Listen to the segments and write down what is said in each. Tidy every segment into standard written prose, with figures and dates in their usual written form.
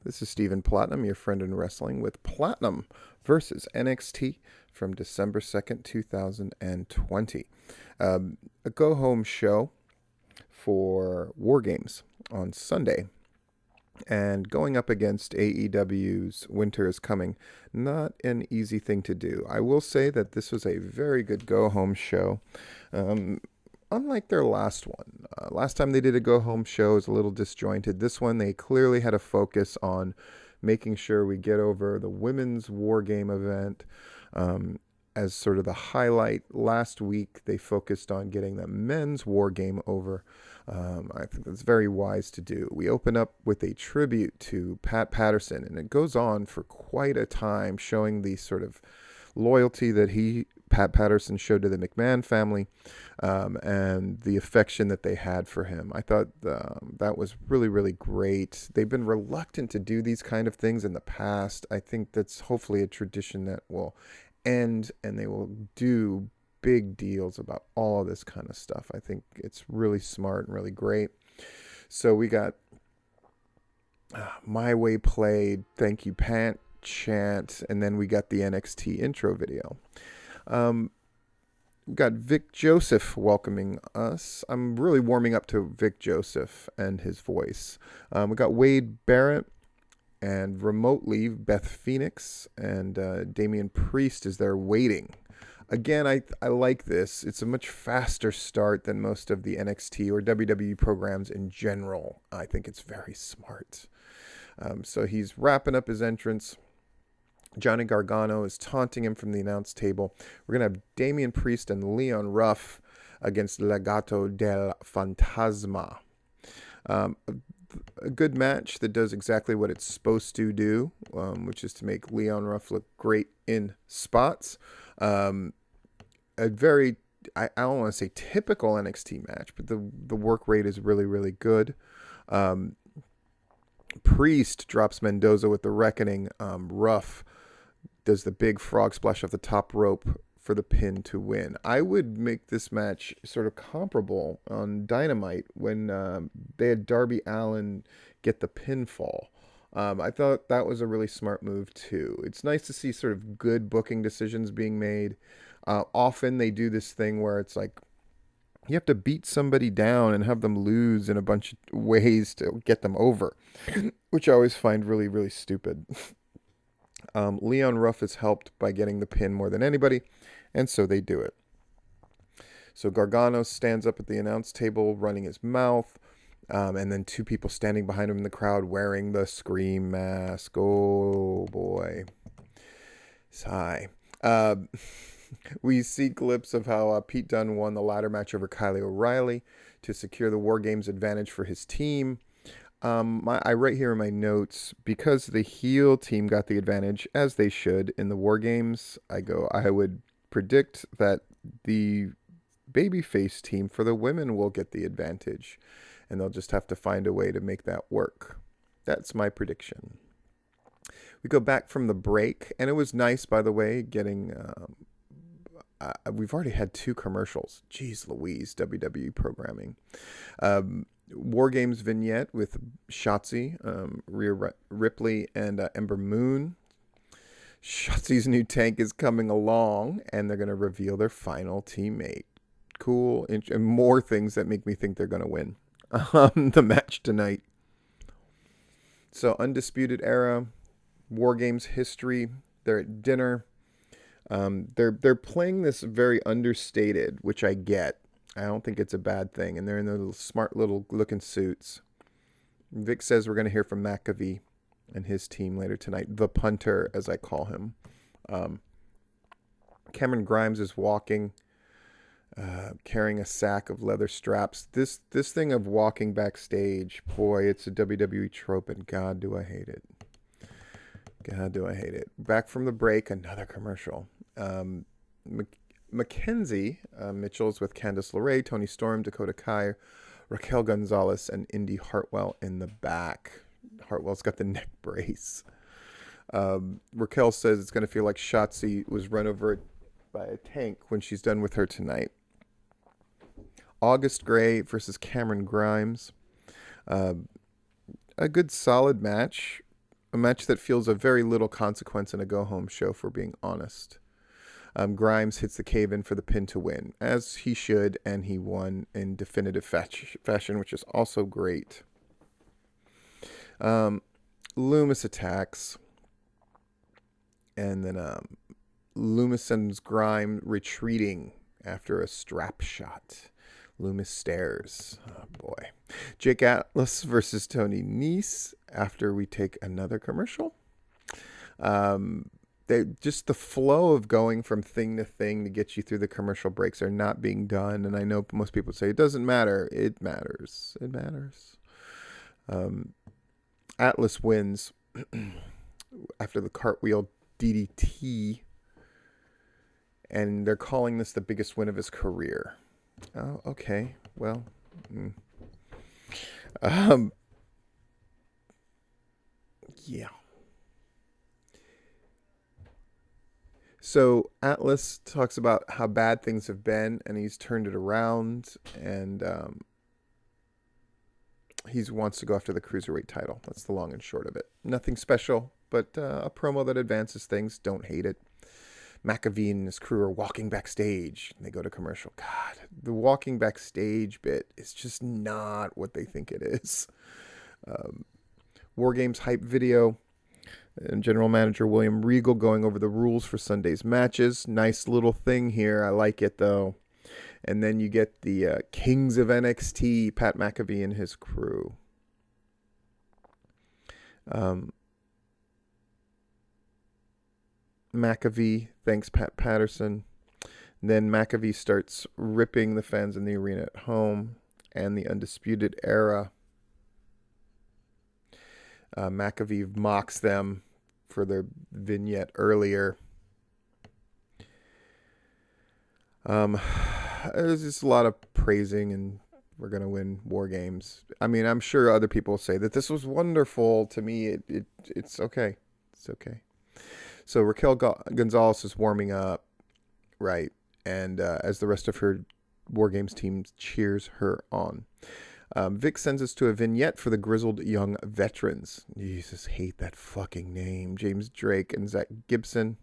This is Stephen Platinum, your friend in wrestling, with Platinum versus NXT from December 2nd, 2020. A go home show for Wargames on Sunday. And going up against AEW's Winter is Coming, not an easy thing to do. I will say that this was a very good go home show. Unlike their last one. Last time they did a go home show was a little disjointed. This one, they clearly had a focus on making sure we get over the women's war game event as sort of the highlight. Last week, they focused on getting the men's war game over. I think that's very wise to do. We open up with a tribute to Pat Patterson, and it goes on for quite a time, showing the sort of loyalty that Pat Patterson showed to the McMahon family, and the affection that they had for him. I thought that was really, really great. They've been reluctant to do these kind of things in the past. I think that's hopefully a tradition that will end, and they will do big deals about all of this kind of stuff. I think it's really smart and really great. So we got My Way Played, Thank You Pant chant, and then we got the NXT intro video. We got Vic Joseph welcoming us. I'm really warming up to Vic Joseph and his voice. We got Wade Barrett, and remotely Beth Phoenix, and Damian Priest is there waiting. Again, I like this. It's a much faster start than most of the NXT or WWE programs in general. I think it's very smart. So he's wrapping up his entrance. Johnny Gargano is taunting him from the announce table. We're going to have Damian Priest and Leon Ruff against Legado del Fantasma. A good match that does exactly what it's supposed to do, which is to make Leon Ruff look great in spots. A very, I don't want to say typical NXT match, but the work rate is really, really good. Priest drops Mendoza with the Reckoning. Ruff does the big frog splash off the top rope for the pin to win. I would make this match sort of comparable on Dynamite when they had Darby Allin get the pinfall. I thought that was a really smart move too. It's nice to see sort of good booking decisions being made. Often they do this thing where it's like you have to beat somebody down and have them lose in a bunch of ways to get them over, which I always find really, really stupid. Leon Ruff is helped by getting the pin more than anybody, and so they do it. So Gargano stands up at the announce table running his mouth, and then two people standing behind him in the crowd wearing the Scream mask. Oh boy. Sigh. We see clips of how Pete Dunne won the ladder match over Kyle O'Reilly to secure the War Games advantage for his team. I write here in my notes, because the heel team got the advantage, as they should, in the War Games, I would predict that the babyface team for the women will get the advantage, and they'll just have to find a way to make that work. That's my prediction. We go back from the break, and it was nice, by the way, getting... we've already had 2 commercials. Jeez Louise, WWE programming. War Games vignette with Shotzi, Rhea Ripley, and Ember Moon. Shotzi's new tank is coming along, and they're going to reveal their final teammate. Cool, and more things that make me think they're going to win the match tonight. So, Undisputed Era, War Games history. They're at dinner. They're playing this very understated, which I get. I don't think it's a bad thing. And they're in their little smart little looking suits. Vic says we're going to hear from McAfee and his team later tonight. The punter, as I call him. Cameron Grimes is walking, carrying a sack of leather straps. This thing of walking backstage, boy, it's a WWE trope, and God, do I hate it. God, do I hate it. Back from the break, another commercial. Mackenzie Mitchell's with Candice LeRae, Tony Storm, Dakota Kai, Raquel Gonzalez, and Indy Hartwell in the back. Hartwell's got the neck brace. Raquel says it's going to feel like Shotzi was run over by a tank when she's done with her tonight. August Gray versus Cameron Grimes. A good solid match. A match that feels of very little consequence in a go-home show, for being honest. Grimes hits the cave-in for the pin to win, as he should, and he won in definitive fashion, which is also great. Loomis attacks, and then Loomis sends Grimes retreating after a strap shot. Loomis stares. Oh, boy. Jake Atlas versus Tony Nese after we take another commercial. Just the flow of going from thing to thing to get you through the commercial breaks are not being done. And I know most people say it doesn't matter. It matters. It matters. Atlas wins after the cartwheel DDT. And they're calling this the biggest win of his career. Oh, okay. Well, yeah. So Atlas talks about how bad things have been, and he's turned it around, and he wants to go after the cruiserweight title. That's the long and short of it. Nothing special, but a promo that advances things. Don't hate it. McAfee and his crew are walking backstage, and they go to commercial. God, the walking backstage bit is just not what they think it is. Wargames hype video. And General Manager William Regal going over the rules for Sunday's matches. Nice little thing here. I like it, though. And then you get the Kings of NXT, Pat McAfee and his crew. McAfee thanks Pat Patterson. And then McAfee starts ripping the fans in the arena at home and the Undisputed Era. McAfee mocks them for their vignette earlier. There's just a lot of praising, and we're going to win Wargames. I mean, I'm sure other people say that this was wonderful. To me, it's okay. It's okay. So Raquel Gonzalez is warming up, right? And as the rest of her Wargames team cheers her on. Vic sends us to a vignette for the Grizzled Young Veterans. Jesus, hate that fucking name. James Drake and Zach Gibson.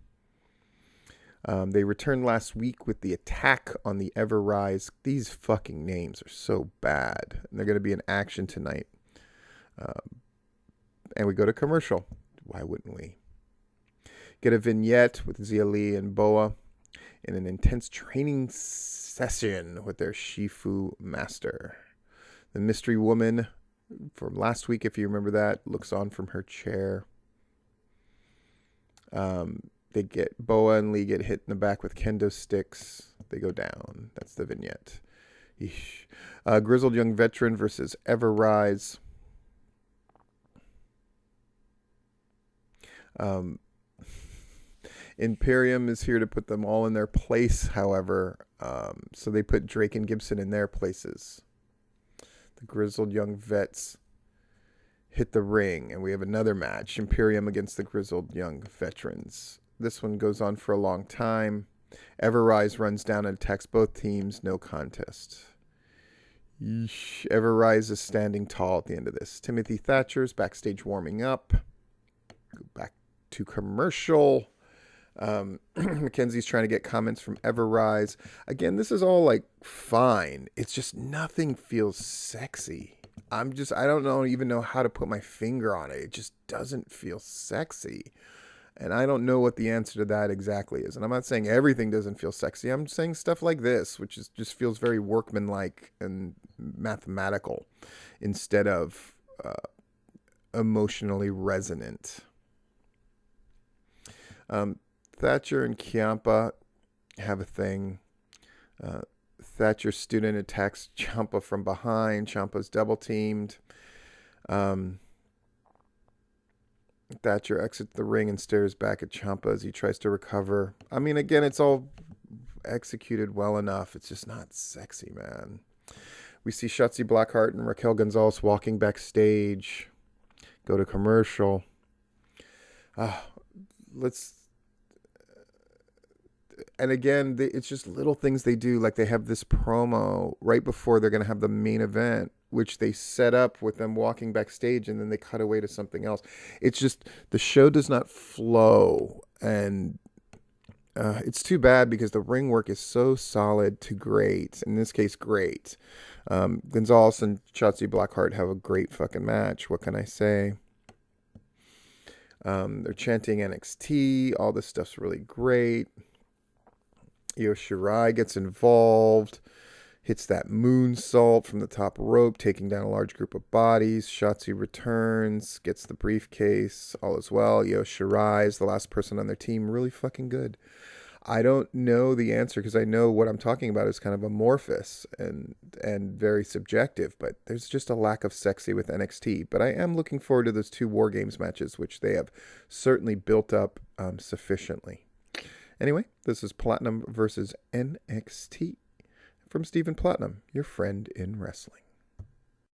They returned last week with the attack on the Ever Rise. These fucking names are so bad. And they're going to be in action tonight. And we go to commercial. Why wouldn't we? Get a vignette with Zia Lee and Boa in an intense training session with their Shifu master. The mystery woman from last week, if you remember that, looks on from her chair. They get Boa and Lee get hit in the back with kendo sticks. They go down. That's the vignette. Grizzled Young Veteran versus Ever Rise. Imperium is here to put them all in their place, however. So they put Drake and Gibson in their places. The Grizzled Young Vets hit the ring, and we have another match. Imperium against the Grizzled Young Veterans. This one goes on for a long time. Everrise runs down and attacks both teams. No contest. Yeesh. Everrise is standing tall at the end of this. Timothy Thatcher's backstage warming up. Go back to commercial. Mackenzie's trying to get comments from Everrise. Again, this is all like fine. It's just nothing feels sexy. I don't even know how to put my finger on it. It just doesn't feel sexy. And I don't know what the answer to that exactly is. And I'm not saying everything doesn't feel sexy. I'm saying stuff like this, which just feels very workmanlike and mathematical instead of emotionally resonant. Thatcher and Ciampa have a thing. Thatcher's student attacks Ciampa from behind. Ciampa's double teamed. Thatcher exits the ring and stares back at Ciampa as he tries to recover. I mean, again, it's all executed well enough. It's just not sexy, man. We see Shotzi Blackheart and Raquel Gonzalez walking backstage. Go to commercial. and again, it's just little things they do. Like they have this promo right before they're going to have the main event, which they set up with them walking backstage, and then they cut away to something else. It's just the show does not flow, and it's too bad because the ring work is so solid to great. In this case, great. Gonzalez and Shotzi Blackheart have a great fucking match. What can I say? They're chanting NXT. All this stuff's really great. Io Shirai gets involved, hits that moonsault from the top rope, taking down a large group of bodies. Shotzi returns, gets the briefcase. All is well. Io Shirai is the last person on their team. Really fucking good. I don't know the answer because I know what I'm talking about is kind of amorphous and very subjective, but there's just a lack of sexy with NXT. But I am looking forward to those 2 War Games matches, which they have certainly built up sufficiently. Anyway, this is Platinum versus NXT from Stephen Platinum, your friend in wrestling.